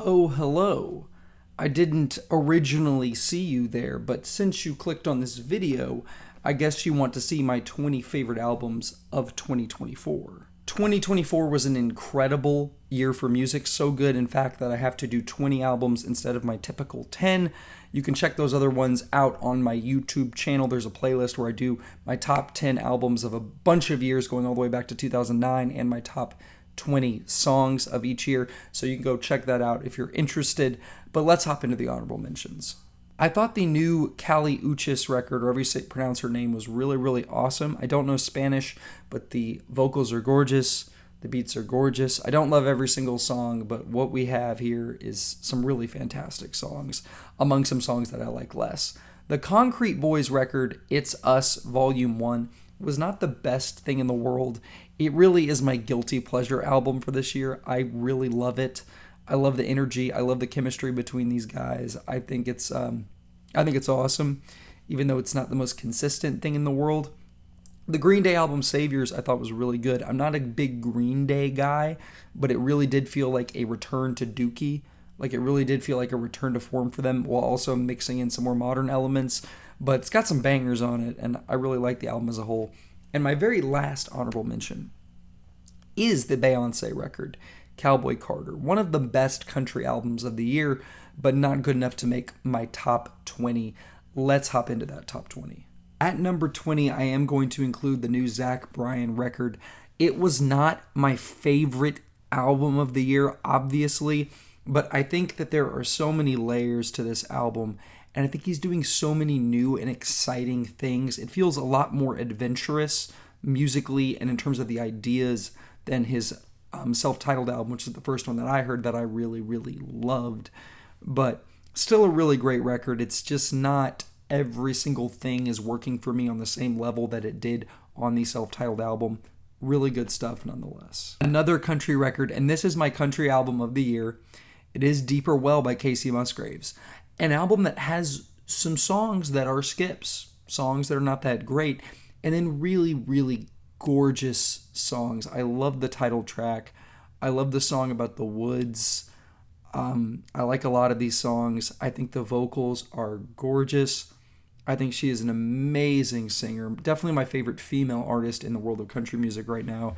Oh, hello. I didn't originally see you there, but since you clicked on this video, I guess you want to see my 20 favorite albums of 2024. 2024 was an incredible year for music, so good, in fact, that I have to do 20 albums instead of my typical 10. You can check those other ones out on my YouTube channel. There's a playlist where I do my top 10 albums of a bunch of years going all the way back to 2009 and my top 20 songs of each year, so you can go check that out if you're interested. But let's hop into the honorable mentions. I thought the new Kali Uchis record, or however you pronounce her name, was really, really awesome. I don't know Spanish, but the vocals are gorgeous. The beats are gorgeous. I don't love every single song, but what we have here is some really fantastic songs, among some songs that I like less. The Concrete Boys record, It's Us Volume 1, was not the best thing in the world. It really is my guilty pleasure album for this year. I really love it. I love the energy. I love the chemistry between these guys. I think it's awesome, even though it's not the most consistent thing in the world. The Green Day album Saviors I thought was really good. I'm not a big Green Day guy, but it really did feel like a return to Dookie. Like, it really did feel like a return to form for them, while also mixing in some more modern elements. But it's got some bangers on it, and I really like the album as a whole. And my very last honorable mention is the Beyonce record, Cowboy Carter. One of the best country albums of the year, but not good enough to make my top 20. Let's hop into that top 20. At number 20, I am going to include the new Zach Bryan record. It was not my favorite album of the year, obviously, but I think that there are so many layers to this album, and I think he's doing so many new and exciting things. It feels a lot more adventurous musically and in terms of the ideas than his self-titled album, which is the first one that I heard that I really, really loved. But still a really great record. It's just not every single thing is working for me on the same level that it did on the self-titled album. Really good stuff nonetheless. Another country record, and this is my country album of the year. It is Deeper Well by Casey Musgraves. An album that has some songs that are skips, songs that are not that great, and then really, really gorgeous songs. I love the title track. I love the song about the woods. I like a lot of these songs. I think the vocals are gorgeous. I think she is an amazing singer. Definitely my favorite female artist in the world of country music right now.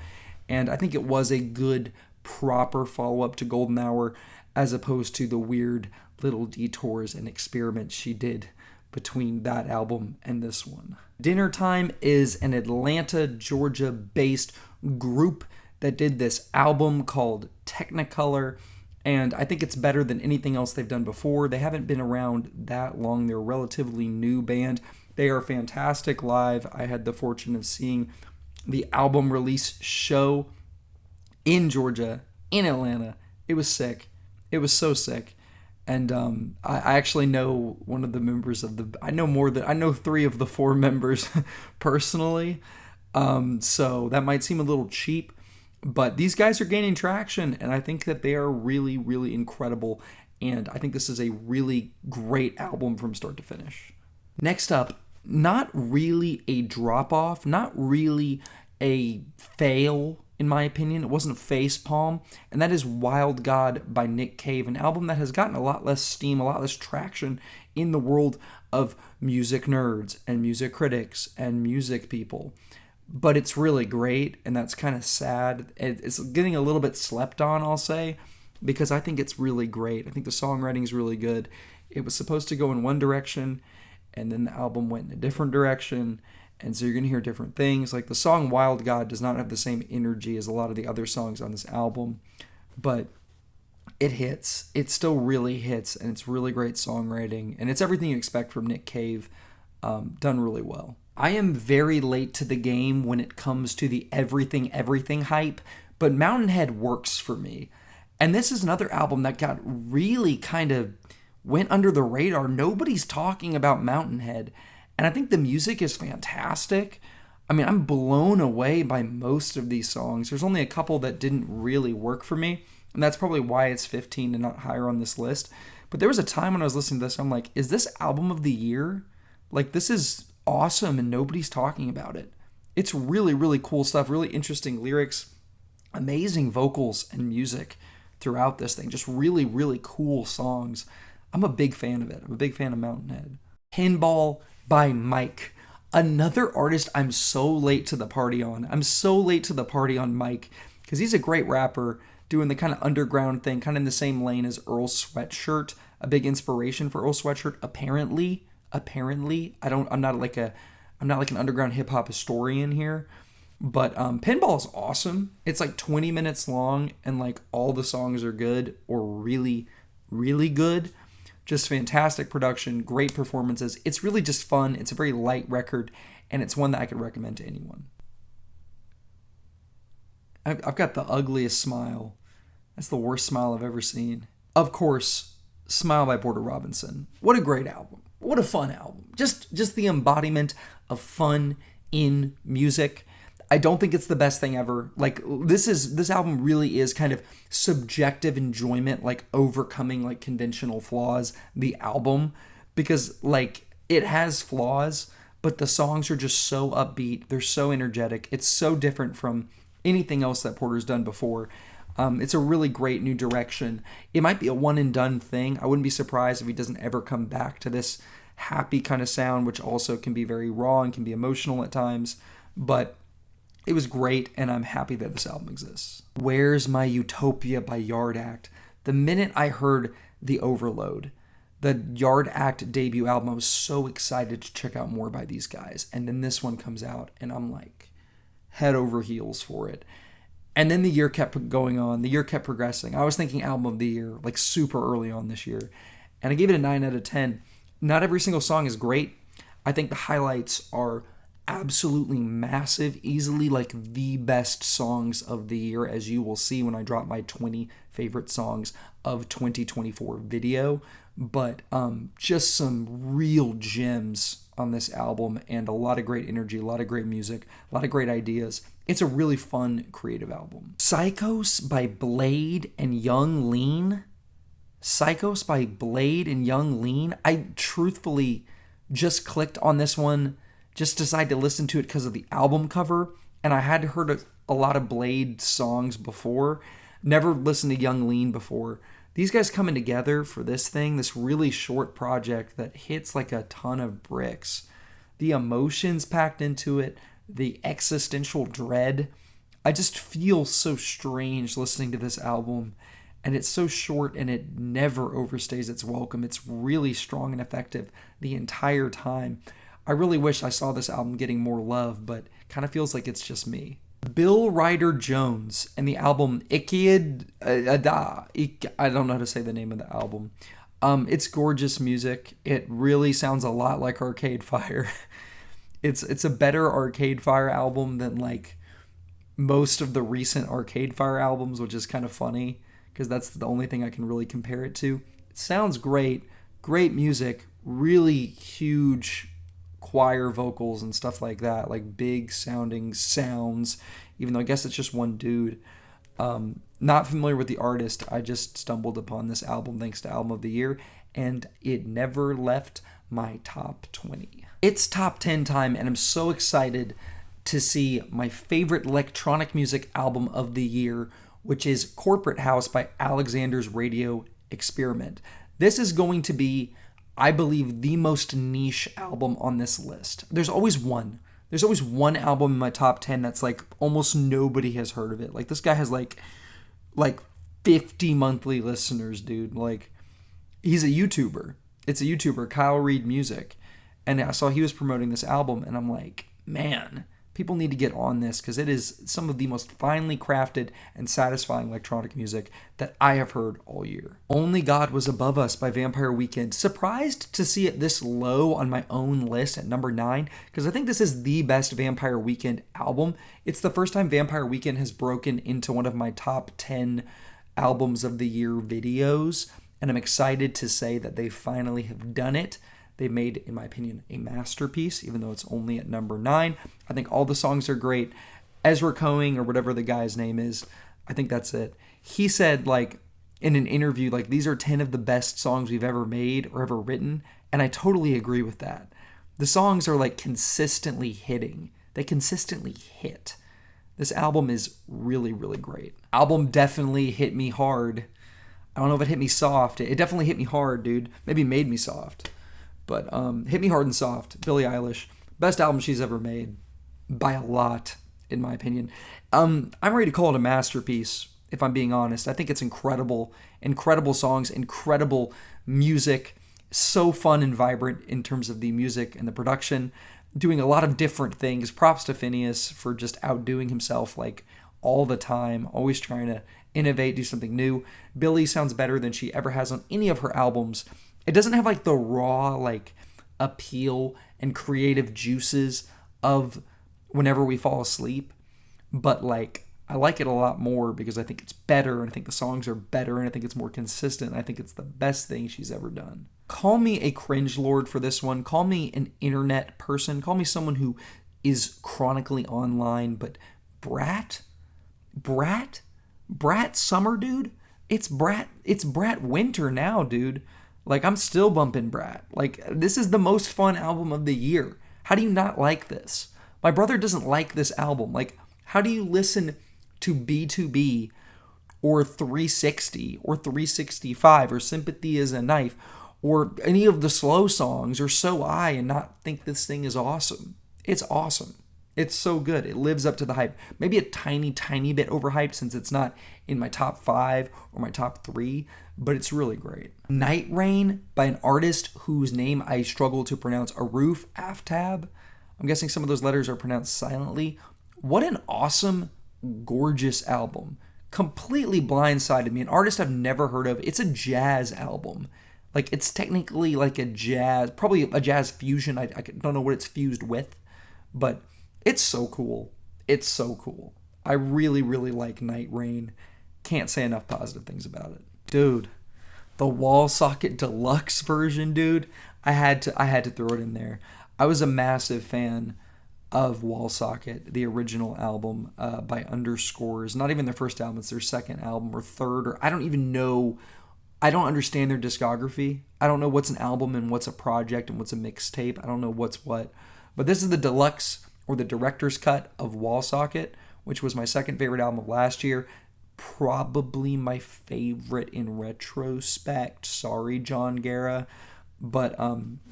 And I think it was a good, proper follow-up to Golden Hour, as opposed to the weird little detours and experiments she did between that album and this one. Dinner Time is an Atlanta, Georgia-based group that did this album called Technicolor, and I think it's better than anything else they've done before. They haven't been around that long. They're a relatively new band. They are fantastic live. I had the fortune of seeing the album release show in Georgia, in Atlanta. It was sick. It was so sick. And I actually know one of the members of I know 3 of the 4 members personally. So that might seem a little cheap, but these guys are gaining traction, and I think that they are really, really incredible. And I think this is a really great album from start to finish. Next up, not really a drop-off, not really a fail, in my opinion. It wasn't a facepalm, and that is Wild God by Nick Cave, an album that has gotten a lot less steam, a lot less traction in the world of music nerds and music critics and music people. But it's really great, and that's kind of sad. It's getting a little bit slept on, I'll say, because I think it's really great. I think the songwriting is really good. It was supposed to go in one direction, and then the album went in a different direction, and so you're going to hear different things. Like, the song Wild God does not have the same energy as a lot of the other songs on this album, but it hits. It still really hits, and it's really great songwriting, and it's everything you expect from Nick Cave, done really well. I am very late to the game when it comes to the everything hype, but Mountain Head works for me. And this is another album that got really kind of went under the radar. Nobody's talking about Mountain Head. And I think the music is fantastic. I mean, I'm blown away by most of these songs. There's only a couple that didn't really work for me, and that's probably why it's 15 and not higher on this list. But there was a time when I was listening to this, I'm like, is this album of the year? Like, this is awesome, and nobody's talking about it. It's really, really cool stuff, really interesting lyrics, amazing vocals and music throughout this thing. Just really, really cool songs. I'm a big fan of it. I'm a big fan of Mountainhead. Pinball by Mike. Another artist I'm so late to the party on. I'm so late to the party on Mike because he's a great rapper doing the kind of underground thing, kind of in the same lane as Earl Sweatshirt. A big inspiration for Earl Sweatshirt, apparently. I'm not like an underground hip hop historian here, but Pinball is awesome. It's like 20 minutes long, and like all the songs are good or really, really good. Just fantastic production, great performances. It's really just fun. It's a very light record, and it's one that I could recommend to anyone. I've got the ugliest smile. That's the worst smile I've ever seen. Of course, Smile by Porter Robinson. What a great album. What a fun album. Just the embodiment of fun in music. I don't think it's the best thing ever. Like this album really is kind of subjective enjoyment, like overcoming like conventional flaws, the album, because like it has flaws, but the songs are just so upbeat. They're so energetic. It's so different from anything else that Porter's done before. It's a really great new direction. It might be a one and done thing. I wouldn't be surprised if he doesn't ever come back to this happy kind of sound, which also can be very raw and can be emotional at times. But it was great, and I'm happy that this album exists. Where's My Utopia by Yard Act? The minute I heard The Overload, the Yard Act debut album, I was so excited to check out more by these guys. And then this one comes out, and I'm like head over heels for it. And then the year kept going on. The year kept progressing. I was thinking album of the year, like super early on this year. And I gave it a 9 out of 10. Not every single song is great. I think the highlights are absolutely massive, easily like the best songs of the year, as you will see when I drop my 20 favorite songs of 2024 video. But just some real gems on this album, and a lot of great energy, a lot of great music, a lot of great ideas. It's a really fun, creative album. Psychos by Blade and Young Lean. Psychos by Blade and Young Lean. I truthfully just clicked on this one, just decided to listen to it because of the album cover, and I had heard a lot of Blade songs before. Never listened to Young Lean before. These guys coming together for this thing, this really short project that hits like a ton of bricks. The emotions packed into it, the existential dread. I just feel so strange listening to this album, and it's so short and it never overstays its welcome. It's really strong and effective the entire time. I really wish I saw this album getting more love, but kind of feels like it's just me. Bill Ryder Jones and the album Ikead Ada. I don't know how to say the name of the album. It's gorgeous music. It really sounds a lot like Arcade Fire. It's a better Arcade Fire album than like most of the recent Arcade Fire albums, which is kind of funny because that's the only thing I can really compare it to. It sounds great, great music, really huge choir vocals and stuff like that, like big sounding sounds, even though I guess it's just one dude. Not familiar with the artist. I just stumbled upon this album thanks to Album of the Year, and it never left my top 20. It's top 10 time, and I'm so excited to see my favorite electronic music album of the year, which is Corporate House by Alexander's Radio Experiment. This is going to be, I believe, the most niche album on this list. There's always one album in my top 10 that's like almost nobody has heard of it. Like this guy has like 50 monthly listeners, dude. Like he's a YouTuber. It's a YouTuber, Kyle Reed Music. And I saw he was promoting this album, and I'm like, man, people need to get on this because it is some of the most finely crafted and satisfying electronic music that I have heard all year. Only God Was Above Us by Vampire Weekend. Surprised to see it this low on my own list at number 9 because I think this is the best Vampire Weekend album. It's the first time Vampire Weekend has broken into one of my top 10 albums of the year videos, and I'm excited to say that they finally have done it. They made, in my opinion, a masterpiece, even though it's only at number 9. I think all the songs are great. Ezra Cohen, or whatever the guy's name is, I think that's it. He said, like, in an interview, like, these are 10 of the best songs we've ever made or ever written, and I totally agree with that. The songs are, like, consistently hitting. They consistently hit. This album is really, really great. Album definitely hit me hard. I don't know if it hit me soft. It definitely hit me hard, dude. Maybe made me soft. But hit me hard and soft. Billie Eilish. Best album she's ever made. By a lot, in my opinion. I'm ready to call it a masterpiece, if I'm being honest. I think it's incredible. Incredible songs, incredible music. So fun and vibrant in terms of the music and the production. Doing a lot of different things. Props to Phineas for just outdoing himself like all the time. Always trying to innovate, do something new. Billie sounds better than she ever has on any of her albums. It doesn't have like the raw like appeal and creative juices of Whenever We Fall Asleep, but like I like it a lot more because I think it's better, and I think the songs are better, and I think it's more consistent. I think it's the best thing she's ever done. Call me a cringe lord for this one. Call me an internet person. Call me someone who is chronically online, but Brat Summer, dude. It's Brat Winter now, dude. Like, I'm still bumping Brat. Like, this is the most fun album of the year. How do you not like this? My brother doesn't like this album. Like, how do you listen to B2B or 360 or 365 or Sympathy is a Knife or any of the slow songs or So I and not think this thing is awesome? It's awesome. It's so good. It lives up to the hype. Maybe a tiny, tiny bit overhyped since it's not in my top 5 or my top 3, but it's really great. Night Rain by an artist whose name I struggle to pronounce, Aruf Aftab. I'm guessing some of those letters are pronounced silently. What an awesome, gorgeous album. Completely blindsided me. An artist I've never heard of. It's a jazz album. Like, it's technically like a jazz, probably a jazz fusion. I don't know what it's fused with, but it's so cool. It's so cool. I really, really like Night Rain. Can't say enough positive things about it. Dude, the Wall Socket Deluxe version, dude. I had to throw it in there. I was a massive fan of Wall Socket, the original album by Underscores. Not even their first album, it's their second album or third, or I don't even know. I don't understand their discography. I don't know what's an album and what's a project and what's a mixtape. I don't know what's what. But this is the deluxe or the director's cut of Wall Socket, which was my second favorite album of last year. Probably my favorite in retrospect. Sorry, John Guerra. But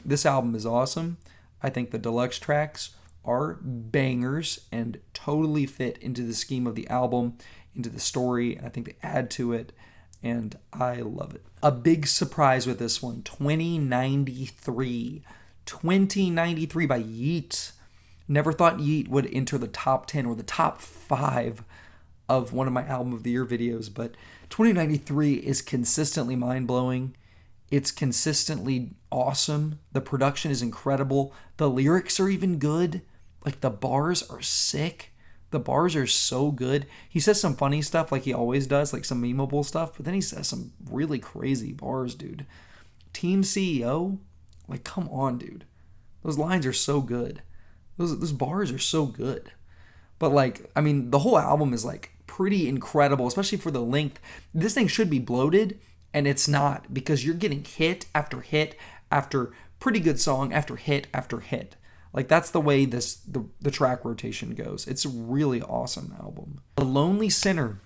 this album is awesome. I think the deluxe tracks are bangers and totally fit into the scheme of the album, into the story, and I think they add to it, and I love it. A big surprise with this one, 2093. 2093 by Yeat. Never thought Yeat would enter the top 10 or the top 5 of one of my album of the year videos, but 2093 is consistently mind-blowing. It's consistently awesome. The production is incredible. The lyrics are even good. Like, the bars are sick. The bars are so good. He says some funny stuff like he always does, like some memeable stuff, but then he says some really crazy bars, dude. Team CEO? Like, come on, dude. Those lines are so good. Those bars are so good. But, like, I mean, the whole album is, like, pretty incredible, especially for the length. This thing should be bloated, and it's not, because you're getting hit after pretty good song after hit after hit. Like, that's the way the track rotation goes. It's a really awesome album. The Lonely Sinner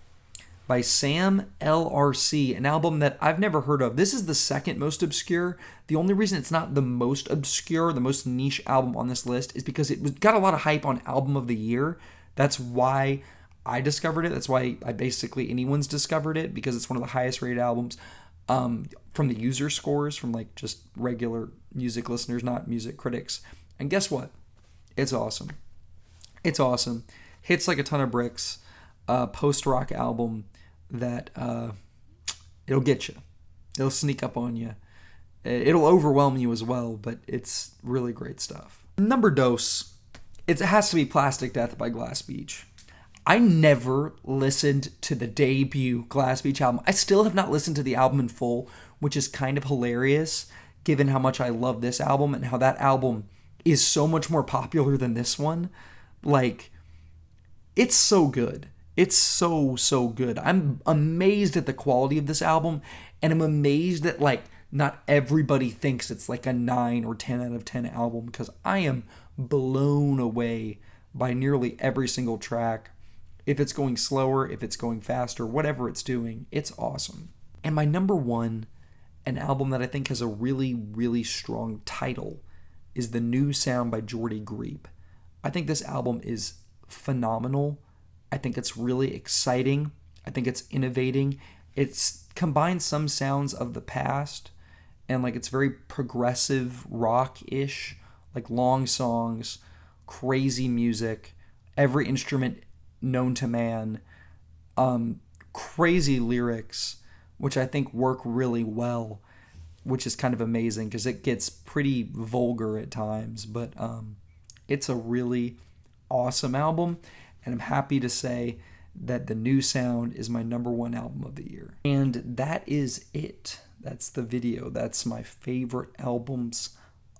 by Sam LRC, an album that I've never heard of. This is the second most obscure. The only reason it's not the most obscure, the most niche album on this list is because it got a lot of hype on Album of the Year. That's why I discovered it. That's why anyone's discovered it, because it's one of the highest rated albums from the user scores, from like just regular music listeners, not music critics. And guess what? It's awesome. It's awesome. Hits like a ton of bricks. Post-rock album that it'll get you. It'll sneak up on you. It'll overwhelm you as well, but it's really great stuff. Number dos. It has to be Plastic Death by Glass Beach. I never listened to the debut Glass Beach album. I still have not listened to the album in full, which is kind of hilarious, given how much I love this album and how that album is so much more popular than this one. Like, it's so good. It's so, so good. I'm amazed at the quality of this album, and I'm amazed that, like, not everybody thinks it's like a 9 or 10 out of 10 album, because I am blown away by nearly every single track. If it's going slower, if it's going faster, whatever it's doing, it's awesome. And my number one, an album that I think has a really, really strong title, is The New Sound by Jordy Griep. I think this album is phenomenal. I think it's really exciting. I think it's innovating. It's combines some sounds of the past, and like it's very progressive rock-ish, like long songs, crazy music, every instrument known to man, crazy lyrics, which I think work really well, which is kind of amazing because it gets pretty vulgar at times, but it's a really awesome album, and I'm happy to say that The New Sound is my number one album of the year. And that is it. That's the video. That's my favorite albums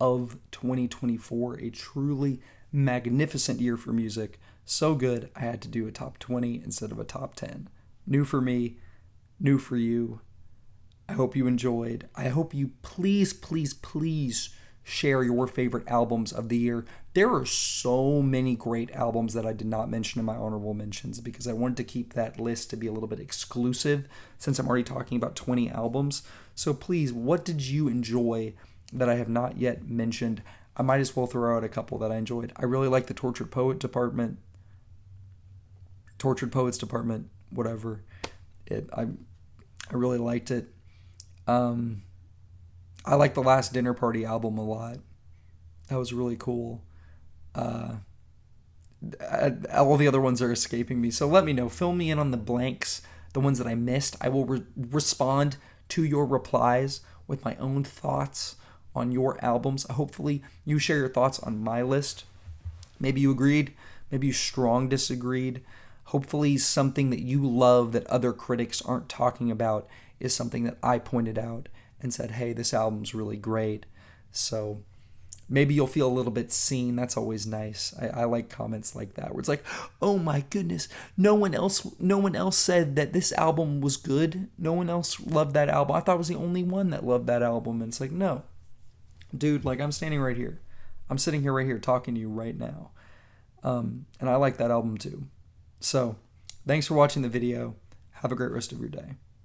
of 2024. A truly magnificent year for music. So good, I had to do a top 20 instead of a top 10. New for me, new for you. I hope you enjoyed. I hope you please share your favorite albums of the year. There are so many great albums that I did not mention in my honorable mentions because I wanted to keep that list to be a little bit exclusive since I'm already talking about 20 albums. So please, what did you enjoy that I have not yet mentioned? I might as well throw out a couple that I enjoyed. I really like the Tortured Poets Department, whatever. I really liked it. I like the Last Dinner Party album a lot. That was really cool. All the other ones are escaping me, so let me know. Fill me in on the blanks, the ones that I missed. I will respond to your replies with my own thoughts on your albums. Hopefully, you share your thoughts on my list. Maybe you agreed. Maybe you strong disagreed. Hopefully, something that you love that other critics aren't talking about is something that I pointed out and said, hey, this album's really great. So maybe you'll feel a little bit seen. That's always nice. I like comments like that where it's like, oh my goodness, no one else said that this album was good. No one else loved that album. I thought I was the only one that loved that album. And it's like, no, dude, like I'm standing right here. I'm sitting here right here talking to you right now. And I like that album too. So thanks for watching the video. Have a great rest of your day.